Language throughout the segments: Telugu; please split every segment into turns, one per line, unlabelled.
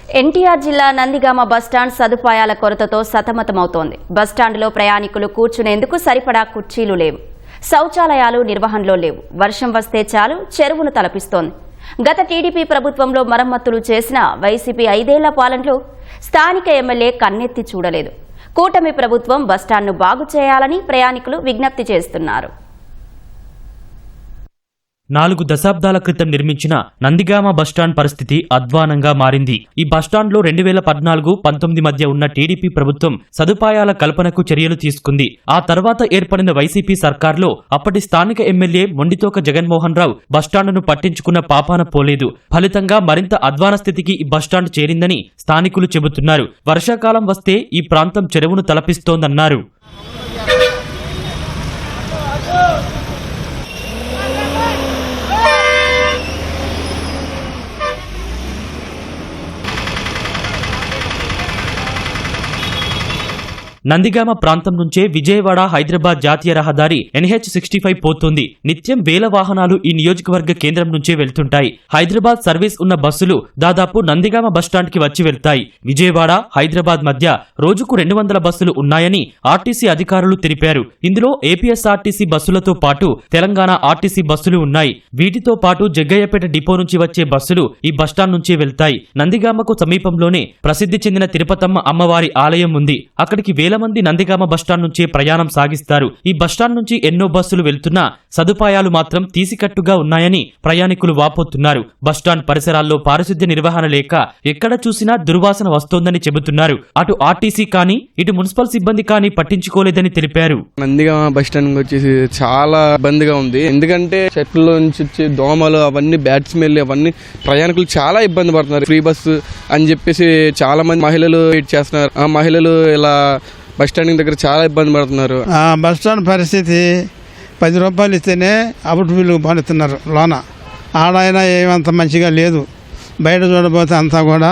ఎన్టీఆర్ జిల్లా నందిగామ బస్టాండ్ సదుపాయాల కొరతతో సతమతమవుతోంది. బస్టాండ్లో ప్రయాణికులు కూర్చునేందుకు సరిపడా కుర్చీలు లేవు, శౌచాలయాలు నిర్వహణలో లేవు. వర్షం వస్తే చాలు చెరువును తలపిస్తోంది. గత టీడీపీ ప్రభుత్వంలో మరమ్మతులు చేసిన వైసీపీ 5 ఏళ్ల పాలనలో స్థానిక ఎమ్మెల్యే కన్నెత్తి చూడలేదు. కూటమి ప్రభుత్వం బస్టాండ్ను బాగు చేయాలని ప్రయాణికులు విజ్ఞప్తి చేస్తున్నారు.
4 దశాబ్దాల క్రితం నిర్మించిన నందిగామ బస్టాండ్ పరిస్థితి అధ్వానంగా మారింది. ఈ బస్టాండ్లో 2014-19 మధ్య ఉన్న టీడీపీ ప్రభుత్వం సదుపాయాల కల్పనకు చర్యలు తీసుకుంది. ఆ తర్వాత ఏర్పడిన వైసీపీ సర్కార్లో అప్పటి స్థానిక ఎమ్మెల్యే మొండితోక జగన్మోహన్ రావు బస్టాండును పట్టించుకున్న పాపాన పోలేదు. ఫలితంగా మరింత అధ్వాన స్థితికి ఈ బస్టాండ్ చేరిందని స్థానికులు చెబుతున్నారు. వర్షాకాలం వస్తే ఈ ప్రాంతం చెరువును తలపిస్తోందన్నారు. నందిగామ ప్రాంతం నుంచే విజయవాడ హైదరాబాద్ జాతీయ రహదారి NH65 పోతుంది. నిత్యం వేల వాహనాలు ఈ నియోజకవర్గ కేంద్రం నుంచే వెళ్తుంటాయి. హైదరాబాద్ సర్వీస్ ఉన్న బస్సులు దాదాపు నందిగామ బస్టాండ్ కి వచ్చి వెళ్తాయి. విజయవాడ హైదరాబాద్ మధ్య రోజుకు 200 బస్సులు ఉన్నాయని ఆర్టీసీ అధికారులు తెలిపారు. ఇందులో ఏపీఎస్ఆర్టీసీ బస్సులతో పాటు తెలంగాణ ఆర్టీసీ బస్సులు ఉన్నాయి. వీటితో పాటు జగ్గయ్యపేట డిపో నుంచి వచ్చే బస్సులు ఈ బస్టాండ్ నుంచే వెళ్తాయి. నందిగామకు సమీపంలోనే ప్రసిద్ధి చెందిన తిరుపతమ్మ అమ్మవారి ఆలయం ఉంది. అక్కడికి వేల మంది నందిగామ బస్టాండ్ నుంచే ప్రయాణం సాగిస్తారు. ఈ బస్టాండ్ నుంచి ఎన్నో బస్సులు వెళ్తున్నా సదుపాయాలు మాత్రం తీసికట్టుగా ఉన్నాయని ప్రయాణికులు వాపోతున్నారు. బస్టాండ్ పరిసరాల్లో పారిశుద్ధ్య నిర్వహణ లేక ఎక్కడ చూసినా దుర్వాసన వస్తోందని చెబుతున్నారు. అటు ఆర్టీసీ కానీ ఇటు మున్సిపల్ సిబ్బంది కానీ పట్టించుకోలేదని తెలిపారు.
నందిగామ బస్టాండ్ వచ్చేసి చాలా ఇబ్బందిగా ఉంది. ఎందుకంటే చెట్ల నుంచి వచ్చే దోమలు అవన్నీ బ్యాడ్ స్మెల్ అవన్నీ ప్రయాణికులు చాలా ఇబ్బంది పడుతున్నారు. ఫ్రీ బస్సు అని చెప్పేసి చాలా మంది మహిళలు వెయిట్ చేస్తున్నారు. ఆ మహిళలు ఇలా బస్ స్టాండ్ దగ్గర చాలా ఇబ్బంది పడుతున్నారు.
బస్ స్టాండ్ పరిస్థితి 10 రూపాయలు ఇస్తేనే అప్పుడు వీళ్ళు పడుతున్నారు. లోన ఆడైనా ఏమంత మంచిగా లేదు. బయట చూడబోతే అంతా కూడా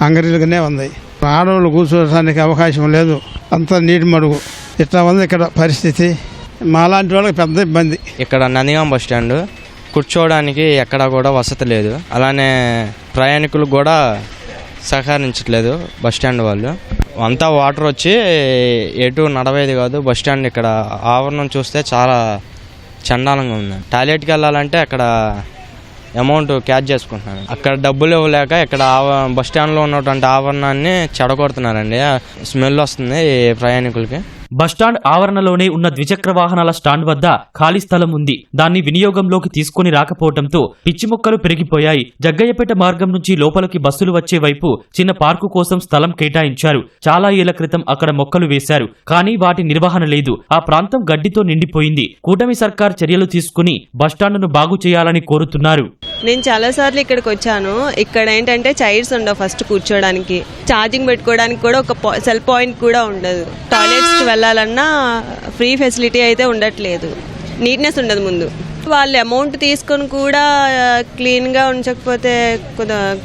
అంగరీలుగానే ఉంది. ఆడవాళ్ళు కూర్చోడానికి అవకాశం లేదు. అంతా నీటి మడుగు ఇట్లా ఉంది ఇక్కడ పరిస్థితి. మాలాంటి వాళ్ళకి పెద్ద ఇబ్బంది.
ఇక్కడ నందిగామ బస్ స్టాండ్ కూర్చోవడానికి ఎక్కడా కూడా వసతి లేదు. అలానే ప్రయాణికులు కూడా సహకరించట్లేదు బస్ స్టాండ్ వాళ్ళు. అంతా వాటర్ వచ్చి ఎటు నడవేది కాదు. బస్ స్టాండ్ ఇక్కడ ఆవరణం చూస్తే చాలా చండాలంగా ఉంది. టాయిలెట్కి వెళ్ళాలంటే అక్కడ అమౌంట్ క్యాచ్ చేసుకుంటున్నారు. అక్కడ డబ్బులు ఇవ్వలేక ఇక్కడ బస్ స్టాండ్లో ఉన్నటువంటి ఆవరణాన్ని చెడగొడుతున్నారండి. స్మెల్ వస్తుంది ప్రయాణికులకి.
బస్టాండ్ ఆవరణలోనే ఉన్న ద్విచక్ర వాహనాల స్టాండ్ వద్ద ఖాళీ స్థలం ఉంది. దాన్ని వినియోగంలోకి తీసుకుని రాకపోవడంతో పిచ్చి మొక్కలు పెరిగిపోయాయి. జగ్గయ్యపేట మార్గం నుంచి లోపలికి బస్సులు వచ్చే వైపు చిన్న పార్కు కోసం స్థలం కేటాయించారు. చాలా ఏళ్ల క్రితం అక్కడ మొక్కలు వేశారు. కానీ వాటి నిర్వహణ లేదు. ఆ ప్రాంతం గడ్డితో నిండిపోయింది. కూటమి సర్కార్ చర్యలు తీసుకుని బస్టాండ్ను బాగు చేయాలని కోరుతున్నారు.
నేను చాలా సార్లు ఇక్కడికి వచ్చాను. ఇక్కడ ఏంటంటే చైర్స్ ఉండవు. ఫస్ట్ కూర్చోడానికి, ఛార్జింగ్ పెట్టుకోవడానికి కూడా ఒక సెల్ పాయింట్ కూడా ఉండదు. టాయిలెట్స్కి వెళ్ళాలన్నా ఫ్రీ ఫెసిలిటీ అయితే ఉండట్లేదు. నీట్నెస్ ఉండదు. ముందు వాళ్ళు అమౌంట్ తీసుకొని కూడా క్లీన్గా ఉంచకపోతే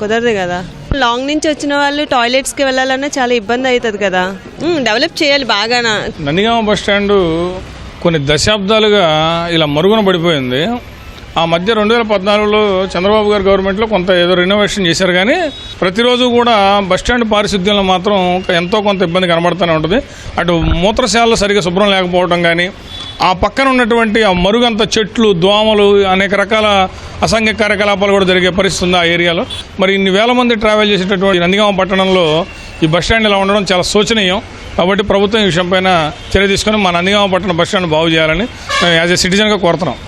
కుదరదు కదా. లాంగ్ నుంచి వచ్చిన వాళ్ళు టాయిలెట్స్కి వెళ్ళాలన్నా చాలా ఇబ్బంది అవుతుంది కదా. డెవలప్ చేయాలి బాగానా.
నందిగామ బస్ స్టాండ్ కొన్ని దశాబ్దాలుగా ఇలా మరుగున పడిపోయింది. ఆ మధ్య 2014లో చంద్రబాబు గారి గవర్నమెంట్లో కొంత ఏదో రెనోవేషన్ చేశారు. కానీ ప్రతిరోజు కూడా బస్టాండ్ పారిశుద్ధ్యంలో మాత్రం ఎంతో కొంత ఇబ్బంది కనబడుతూనే ఉంటుంది. అటు మూత్రశాలలో సరిగా శుభ్రం లేకపోవడం కానీ, ఆ పక్కన ఉన్నటువంటి ఆ మరుగంత చెట్లు, దోమలు, అనేక రకాల అసాంఘిక కార్యకలాపాలు కూడా జరిగే పరిస్థితి ఉంది ఆ ఏరియాలో. మరి ఇన్ని వేల మంది ట్రావెల్ చేసేటటువంటి నందిగామ పట్టణంలో ఈ బస్టాండ్ ఇలా ఉండడం చాలా శోచనీయం. కాబట్టి ప్రభుత్వం ఈ విషయం పైన చర్య తీసుకొని మా నందిగామ పట్టణ బస్టాండ్ బాగు చేయాలని యాజ్ ఏ సిటిజన్గా కోరుతున్నాం.